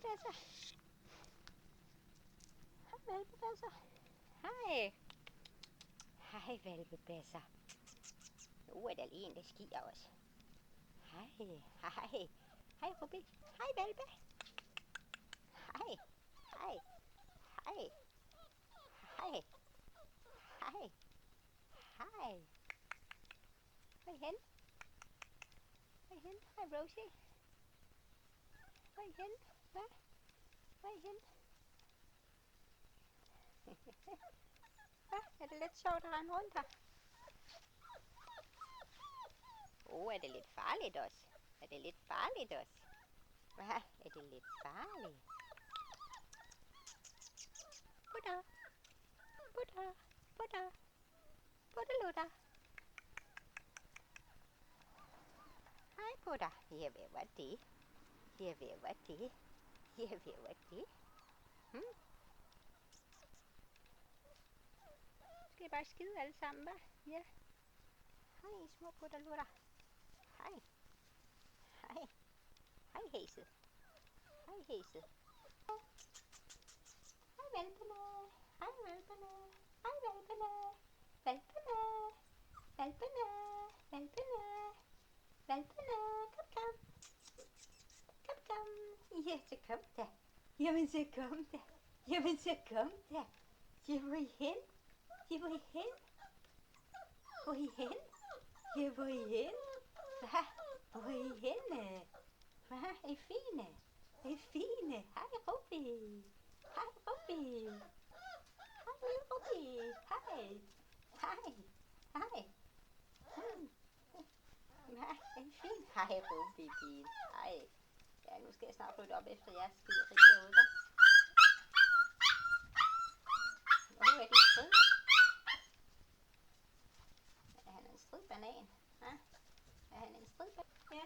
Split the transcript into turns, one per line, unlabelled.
hvalpebasser. Hej, hvalpebasser. Hej. Hej, hvalpebasser. Nu er der lige en, der skier også. Hej, hej. Hej, Ruby. Hej, hvalpe. Hej, hej, hej. Hej, hej, hej. Hvor er I hen? Hvor er I hen? Hej, Rosie. Hvor er I hen? Hvad? Hvor er I hen? Hvad? Er det lidt sjovt at rende rundt her? Er det lidt farligt også? Er det lidt farligt også? Hvad? Er det lidt farligt? Butter. Butter. Butter. Butterlutter. Hej, Butter. Ja, hvad var det? Ja, hvad var det? Ja, hvad var det? Skal I bare skide alle sammen, hva'? Ja. Hej, små butterlutter. Hej. Hej. Hej, hæset. Hej, hæset. Hej, hvalpene. Hej, hvalpene. Hej, hvalpene. Hvalpene. Hvalpene. Hvalpene. Hvalpene. Kom, kom. Kom, kom. Ja, så kom da. Jamen, så kom da. Jamen, så kom da. Ja, hvor er I hen? Ja, hvor er I hen? Hvor er I hen? Ja, hvor er I hen? Hvad? Hvor er I henne? Hvad? Er I fine? Er I fine? Hej, Ruby. Hej, Ruby. Hej, lille Ruby. Hej. Hej. Hej. Hvad? Er I fine? Hej, Ruby. Hej. Ja, nu skal jeg snart rydde op efter jeres skideri herude, hva'? Er de strid? Er han en stridbanan? Ja? Er han en stridbanan? Ja.